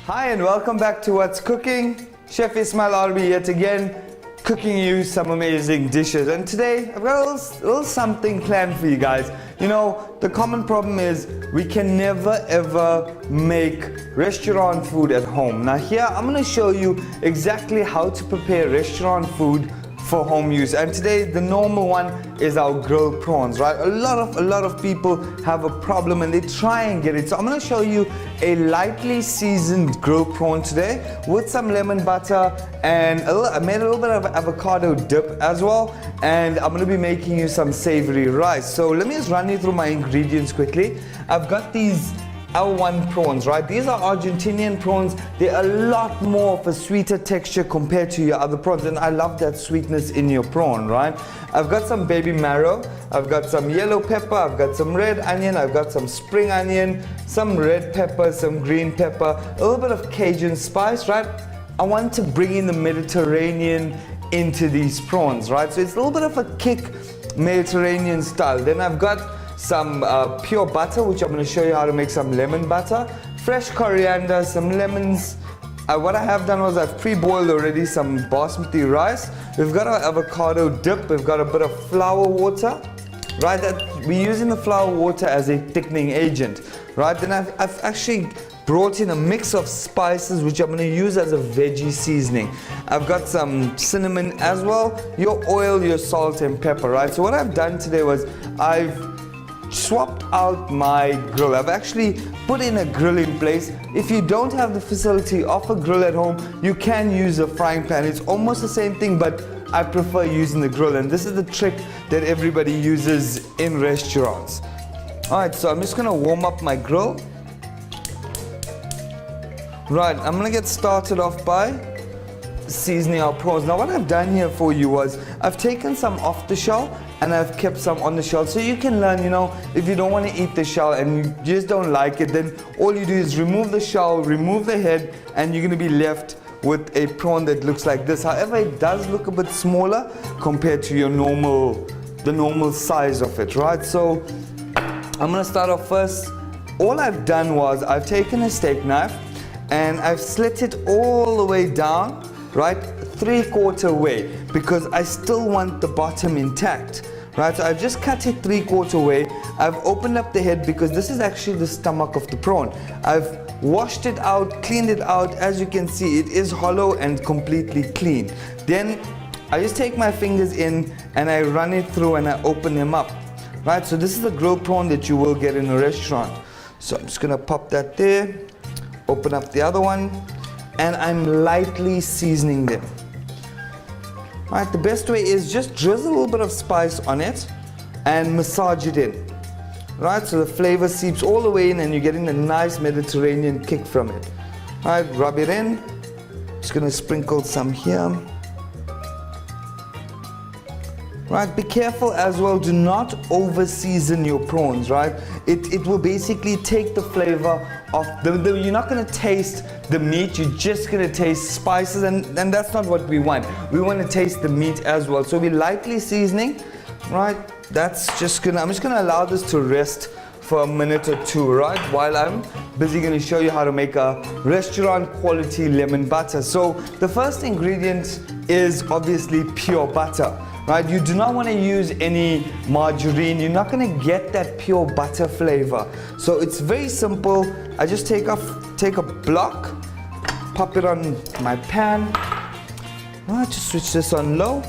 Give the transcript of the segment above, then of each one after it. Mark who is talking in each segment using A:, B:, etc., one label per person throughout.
A: Hi and welcome back to What's Cooking. Chef Ismail Arbee yet again, cooking you some amazing dishes. And today I've got a little something planned for you guys. You know, the common problem is we can never ever make restaurant food at home. Now here I'm going to show you exactly how to prepare restaurant food for home use. And today the normal one is our grilled prawns, right? A lot of people have a problem and they try and get it. So I'm going to show you a lightly seasoned grilled prawn today with some lemon butter, and I made a little bit of avocado dip as well, and I'm going to be making you some savory rice. So let me just run you through my ingredients quickly. I've got these L1 prawns, right? These are Argentinian prawns. They're a lot more of a sweeter texture compared to your other prawns, and I love that sweetness in your prawn, right? I've got some baby marrow, I've got some yellow pepper, I've got some red onion, I've got some spring onion, some red pepper, some green pepper, a little bit of Cajun spice, right? I want to bring in the Mediterranean into these prawns, right? So it's a little bit of a kick Mediterranean style. Then I've got some pure butter, which I'm going to show you how to make some lemon butter, fresh coriander, some lemons. What I have done was I've pre-boiled already some basmati rice. We've got our avocado dip, we've got a bit of flour water, right? That we're using the flour water as a thickening agent, right? Then I've actually brought in a mix of spices which I'm going to use as a veggie seasoning. I've got some cinnamon as well, your oil, your salt and pepper, right? So what I've done today was I've swapped out my grill. I've actually put in a grill in place. If you don't have the facility of a grill at home, you can use a frying pan. It's almost the same thing, but I prefer using the grill, and this is the trick that everybody uses in restaurants. Alright, so I'm just gonna warm up my grill. Right, I'm gonna get started off by seasoning our prawns. Now what I've done here for you was I've taken some off the shell and I've kept some on the shell, so you can learn, you know, if you don't want to eat the shell and you just don't like it, then all you do is remove the shell, remove the head, and you're going to be left with a prawn that looks like this. However, it does look a bit smaller compared to your the normal size of it, right? So I'm going to start off first. All I've done was I've taken a steak knife and I've slit it all the way down, right, 3/4 way, because I still want the bottom intact, right? So I've just cut it 3/4 way. I've opened up the head because this is actually the stomach of the prawn. I've washed it out, cleaned it out. As you can see, it is hollow and completely clean. Then I just take my fingers in and I run it through and I open them up, right? So this is the grilled prawn that you will get in a restaurant. So I'm just gonna pop that there, open up the other one, and I'm lightly seasoning them. Right, the best way is just drizzle a little bit of spice on it and massage it in. Right, so the flavor seeps all the way in and you're getting a nice Mediterranean kick from it. Right, rub it in. Just gonna sprinkle some here. Right, be careful as well, do not over season your prawns, right? It will basically take the flavor of you're not going to taste the meat, you're just going to taste spices, and that's not what we want. We want to taste the meat as well. So we're lightly seasoning, right? I'm just gonna allow this to rest for a minute or two, right? While I'm busy going to show you how to make a restaurant quality lemon butter. So the first ingredient is obviously pure butter. Right, you do not want to use any margarine. You're not going to get that pure butter flavor. So it's very simple. I just take a block, pop it on my pan. Right, just switch this on low.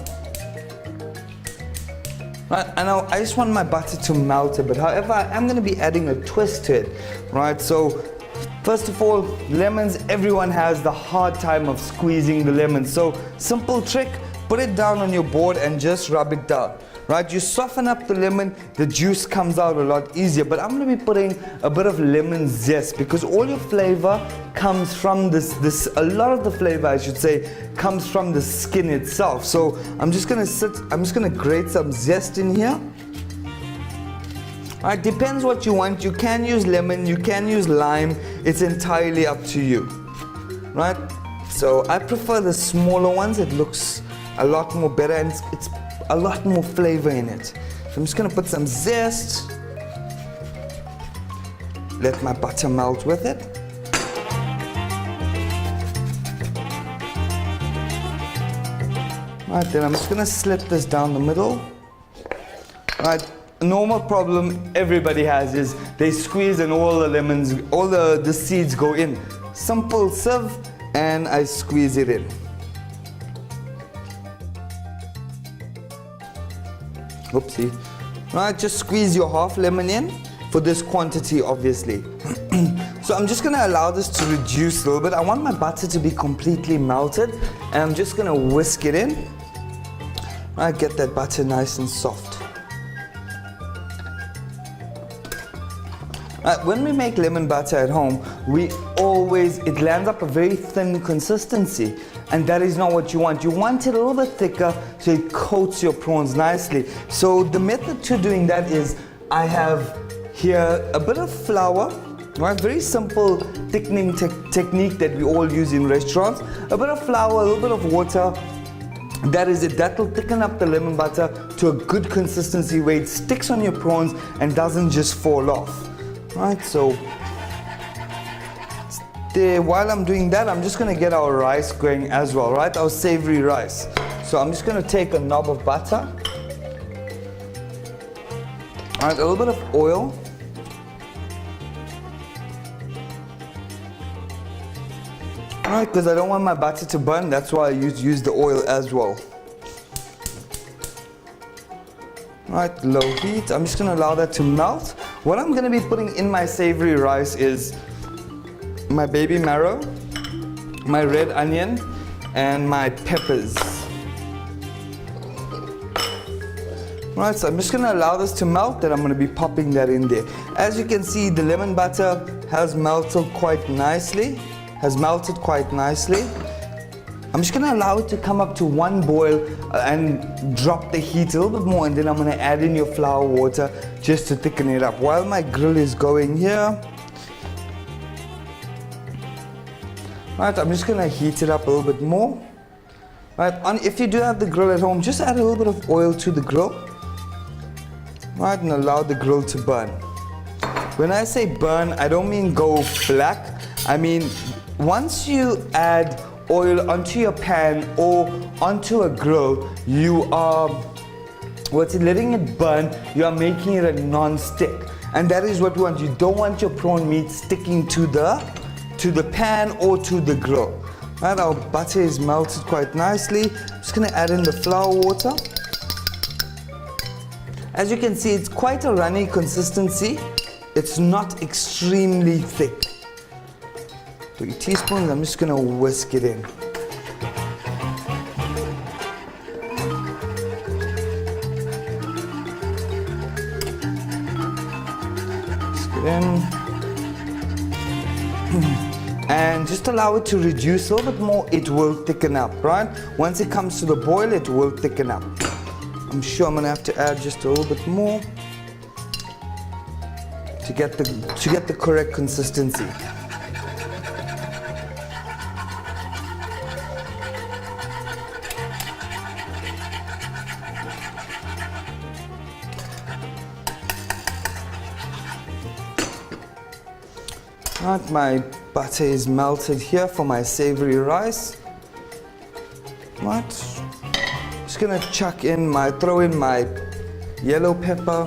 A: Right, and now I just want my butter to melt a bit. However, I'm going to be adding a twist to it. Right, so first of all, lemons. Everyone has the hard time of squeezing the lemons. So simple trick. Put it down on your board and just rub it down, right? You soften up the lemon, the juice comes out a lot easier. But I'm going to be putting a bit of lemon zest because all your flavor comes from a lot of the flavor, I should say, comes from the skin itself. So I'm just going to grate some zest in here. All right, depends what you want. You can use lemon, you can use lime. It's entirely up to you, right? So I prefer the smaller ones. It looks a lot more better and it's a lot more flavor in it. So I'm just going to put some zest, let my butter melt with it. Right, then I'm just gonna slit this down the middle. Right, a normal problem everybody has is they squeeze and all the lemons, all the seeds go in. Simple sieve and I squeeze it in. Oopsie. Right, just squeeze your half lemon in for this quantity, obviously. So I'm just gonna allow this to reduce a little bit. I want my butter to be completely melted, and I'm just gonna whisk it in. Right, get that butter nice and soft. Right, when we make lemon butter at home, it lands up a very thin consistency, and that is not what you want. You want it a little bit thicker so it coats your prawns nicely. So the method to doing that is I have here a bit of flour, right? Very simple thickening technique that we all use in restaurants. A bit of flour, a little bit of water. That is it. That will thicken up the lemon butter to a good consistency where it sticks on your prawns and doesn't just fall off. Right, so there, while I'm doing that, I'm just gonna get our rice going as well, right? Our savory rice. So I'm just gonna take a knob of butter. All right, a little bit of oil. All right, because I don't want my butter to burn, that's why I use the oil as well. All right, low heat. I'm just gonna allow that to melt. What I'm gonna be putting in my savory rice is my baby marrow, my red onion, and my peppers. Right, so I'm just gonna allow this to melt, then I'm gonna be popping that in there. As you can see, the lemon butter has melted quite nicely. I'm just gonna allow it to come up to one boil and drop the heat a little bit more, and then I'm gonna add in your flour water just to thicken it up. While my grill is going here, right, I'm just gonna heat it up a little bit more. Right, if you do have the grill at home, just add a little bit of oil to the grill. Right, and allow the grill to burn. When I say burn, I don't mean go black. I mean, once you add oil onto your pan or onto a grill, you are letting it burn. You are making it a non-stick, and that is what we want. You don't want your prawn meat sticking to the pan or to the grill. Right, our butter is melted quite nicely. I'm just gonna add in the flour water. As you can see, it's quite a runny consistency. It's not extremely thick. 3 teaspoons, I'm just gonna whisk it in. Whisk it in. And just allow it to reduce a little bit more, it will thicken up, right? Once it comes to the boil, it will thicken up. I'm sure I'm gonna have to add just a little bit more to get the correct consistency. Right, my butter is melted here for my savory rice. Right, just gonna throw in my yellow pepper,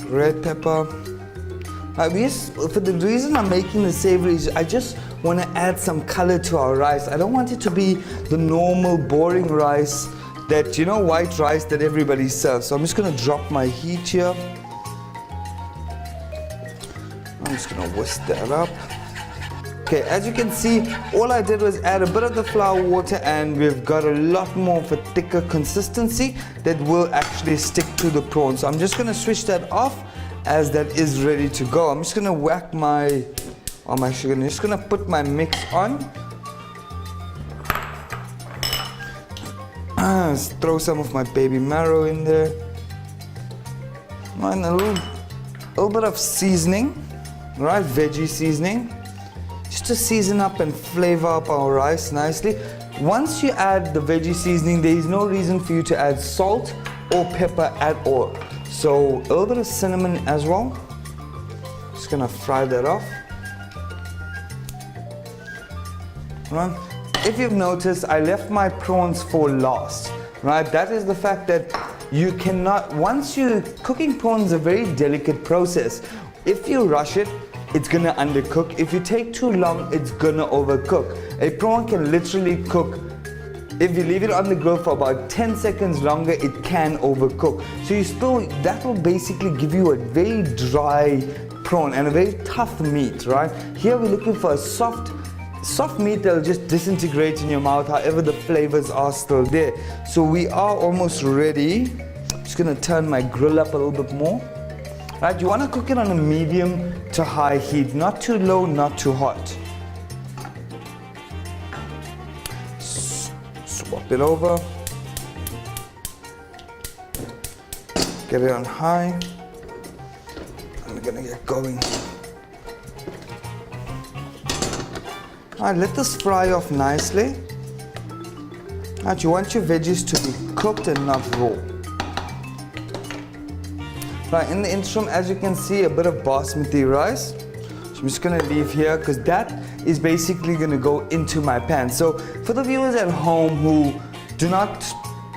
A: red pepper. For the reason I'm making the savory is I just want to add some color to our rice. I don't want it to be the normal boring rice that, white rice that everybody serves. So I'm just gonna drop my heat here. I'm just gonna whisk that up. Okay, as you can see, all I did was add a bit of the flour water, and we've got a lot more of a thicker consistency that will actually stick to the prawn. So I'm just gonna switch that off as that is ready to go. I'm just gonna whack I'm just gonna put my mix on. Let's throw some of my baby marrow in there. And a little bit of seasoning. Right, veggie seasoning, just to season up and flavor up our rice nicely. Once you add the veggie seasoning, there is no reason for you to add salt or pepper at all. So a little bit of cinnamon as well. Just gonna fry that off. Right. if you've noticed, I left my prawns for last, right? That is the fact that you cannot, cooking prawns is a very delicate process. If you rush it, it's gonna undercook. If you take too long, it's gonna overcook. A prawn can literally cook. If you leave it on the grill for about 10 seconds longer, it can overcook. So that will basically give you a very dry prawn and a very tough meat, right? Here we're looking for a soft meat that'll just disintegrate in your mouth, however the flavors are still there. So we are almost ready. I'm just gonna turn my grill up a little bit more. Right, you wanna cook it on a medium to high heat, not too low, not too hot. Swap it over, get it on high, and we're gonna get going. Alright, let this fry off nicely. Alright, you want your veggies to be cooked and not raw. Right, in the interim, as you can see, a bit of basmati rice. So I'm just gonna leave here because that is basically gonna go into my pan. So for the viewers at home who do not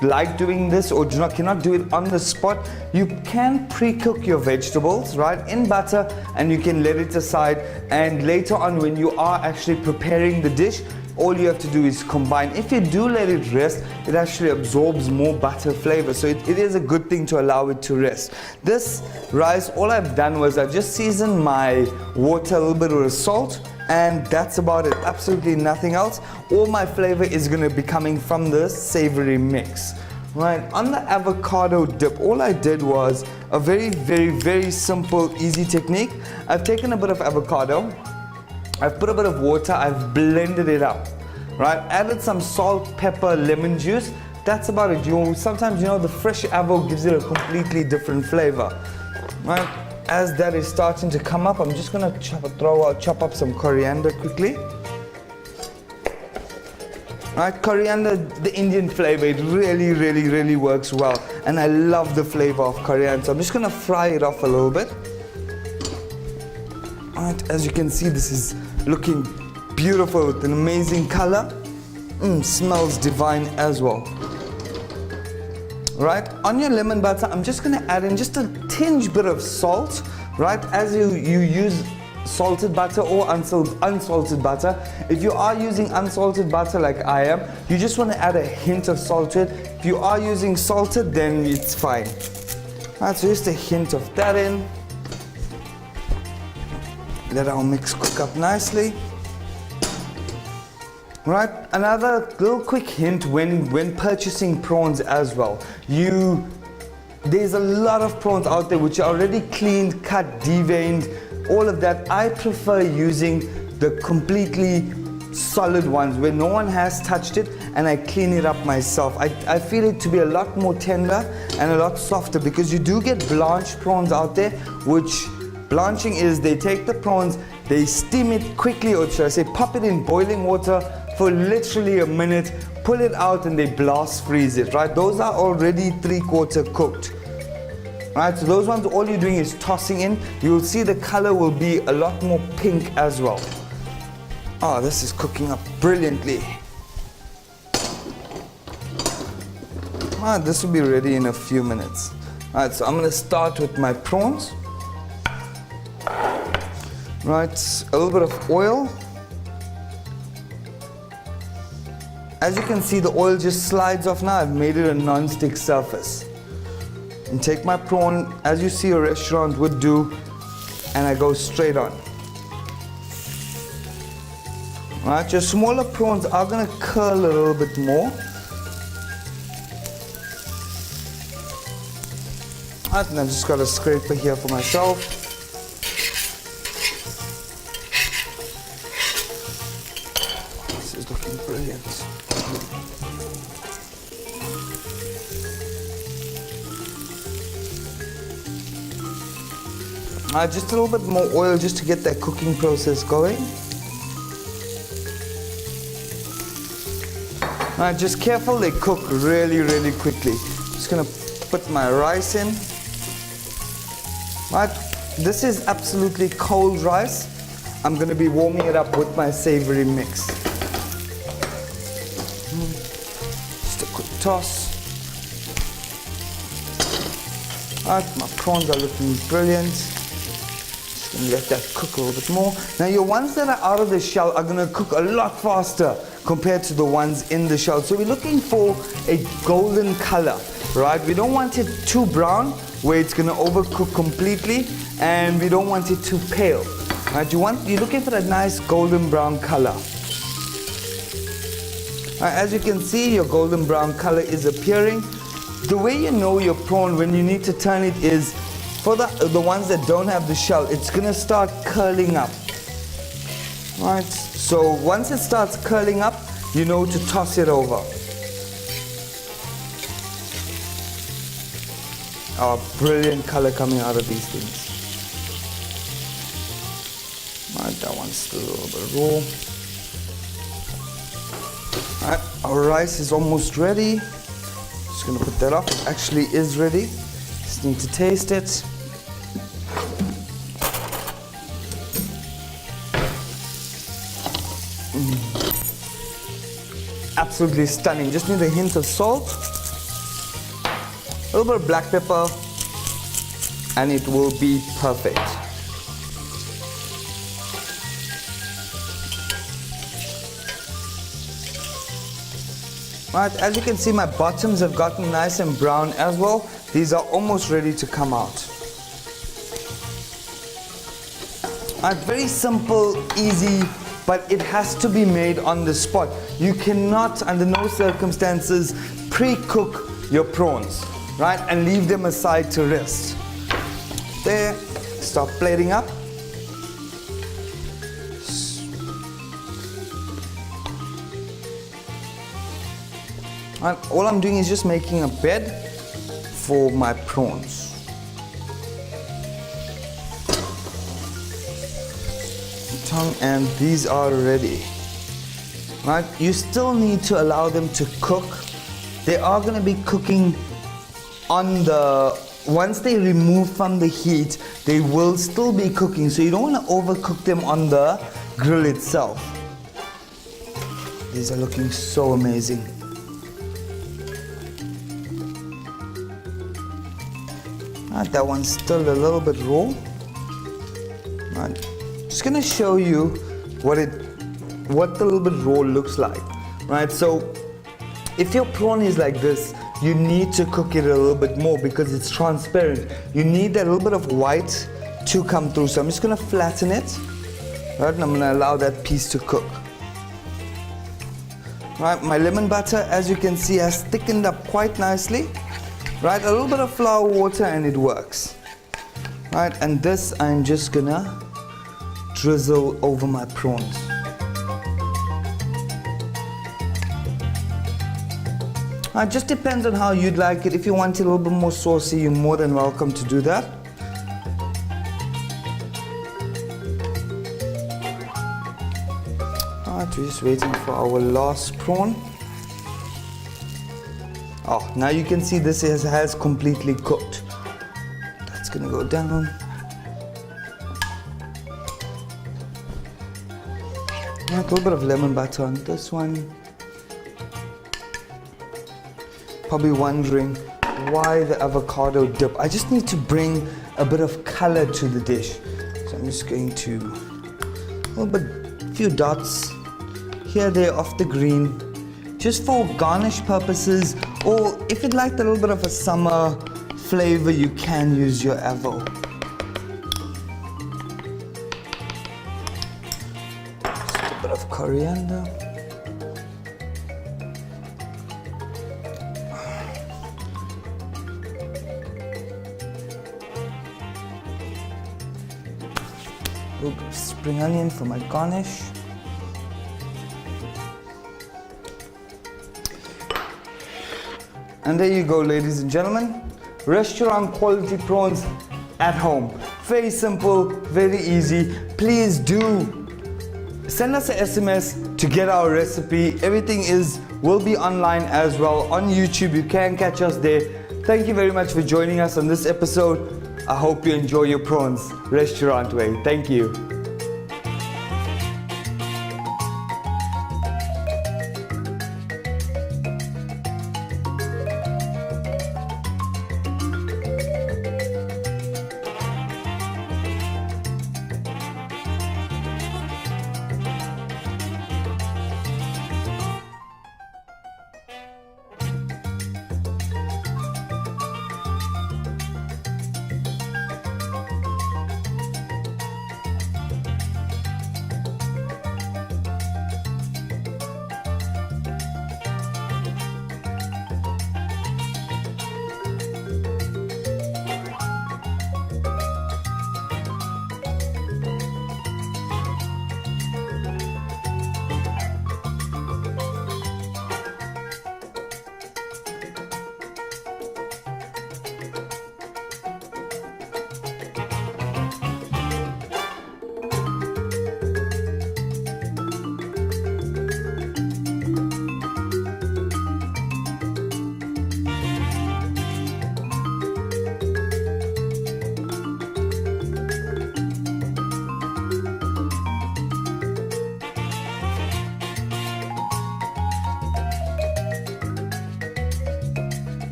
A: like doing this or cannot do it on the spot, you can pre-cook your vegetables, right, in butter, and you can let it aside, and later on when you are actually preparing the dish, all you have to do is combine. If you do let it rest, it actually absorbs more butter flavor. So it is a good thing to allow it to rest. This rice, all I've done was I've just seasoned my water a little bit with salt, and that's about it. Absolutely nothing else. All my flavor is gonna be coming from the savory mix. Right, on the avocado dip, all I did was a very, very, very simple, easy technique. I've taken a bit of avocado, I've put a bit of water, I've blended it up, right? Added some salt, pepper, lemon juice. That's about it. Sometimes, the fresh avo gives it a completely different flavor, right? As that is starting to come up, I'm just gonna chop up some coriander quickly. Right, coriander, the Indian flavor, it really, really, really works well. And I love the flavor of coriander. So I'm just gonna fry it off a little bit. Right, as you can see, this is looking beautiful with an amazing color. Smells divine as well. Right, on your lemon butter, I'm just gonna add in just a tinge bit of salt, right? As you use salted butter or unsalted butter. If you are using unsalted butter like I am, you just want to add a hint of salt to it. If you are using salted, then it's fine. Right, so just a hint of that in. Let our mix cook up nicely. Right, another little quick hint when purchasing prawns as well. There's a lot of prawns out there which are already cleaned, cut, deveined, all of that. I prefer using the completely solid ones where no one has touched it, and I clean it up myself. I feel it to be a lot more tender and a lot softer, because you do get blanched prawns out there, which blanching is they take the prawns, they steam it quickly, or should I say pop it in boiling water for literally a minute, pull it out, and they blast freeze it, right? Those are already 3/4 cooked. Right, so those ones, all you're doing is tossing in. You'll see the color will be a lot more pink as well. Oh, this is cooking up brilliantly. This will be ready in a few minutes. Alright, so I'm going to start with my prawns. Right, a little bit of oil. As you can see, the oil just slides off now. I've made it a non-stick surface. And take my prawn, as you see a restaurant would do, and I go straight on. Right, your smaller prawns are going to curl a little bit more. Right, and I've just got a scraper here for myself. This is looking brilliant. Just a little bit more oil just to get that cooking process going. Just careful, they cook really, really quickly. Just gonna put my rice in. Right, this is absolutely cold rice. I'm gonna be warming it up with my savory mix. toss. Alright, my prawns are looking brilliant. Just gonna let that cook a little bit more. Now your ones that are out of the shell are gonna cook a lot faster compared to the ones in the shell. So we're looking for a golden color, right? We don't want it too brown where it's gonna overcook completely, and we don't want it too pale. Right? You're looking for that nice golden brown color. As you can see, your golden brown color is appearing. The way you know your prawn when you need to turn it is, for the ones that don't have the shell, it's gonna start curling up. Right? So once it starts curling up, you know to toss it over. Oh, brilliant color coming out of these things. Right, that one's still a little bit raw. Alright, our rice is almost ready. Just gonna put that up. It actually is ready. Just need to taste it. Absolutely stunning. Just need a hint of salt, a little bit of black pepper, and it will be perfect. Right, as you can see, my bottoms have gotten nice and brown as well. These are almost ready to come out. Right, very simple, easy, but it has to be made on the spot. You cannot, under no circumstances, pre-cook your prawns, right, and leave them aside to rest. There, start plating up. And all I'm doing is just making a bed for my prawns. And these are ready. Right? You still need to allow them to cook. They are going to be cooking on once they remove from the heat, they will still be cooking. So you don't want to overcook them on the grill itself. These are looking so amazing. Right, that one's still a little bit raw. Right. Just gonna show you what the little bit raw looks like. Right, so if your prawn is like this, you need to cook it a little bit more because it's transparent. You need that little bit of white to come through. So I'm just gonna flatten it. Right, and I'm gonna allow that piece to cook. Right, my lemon butter, as you can see, has thickened up quite nicely. Right, a little bit of flour, water, and it works. Right, and this I'm just gonna drizzle over my prawns. It just depends on how you'd like it. If you want it a little bit more saucy, you're more than welcome to do that. Alright, we're just waiting for our last prawn. Oh, now you can see this has completely cooked. That's gonna go down. Yeah, a little bit of lemon butter on this one. Probably wondering why the avocado dip. I just need to bring a bit of color to the dish. So I'm just going to a few dots here, there, off the green, just for garnish purposes, or if you'd like a little bit of a summer flavor, you can use your avo. Just a bit of coriander. A little bit of spring onion for my garnish. And there you go, ladies and gentlemen. Restaurant quality prawns at home. Very simple, very easy. Please do send us an SMS to get our recipe. Everything will be online as well on YouTube. You can catch us there. Thank you very much for joining us on this episode. I hope you enjoy your prawns restaurant way. Thank you.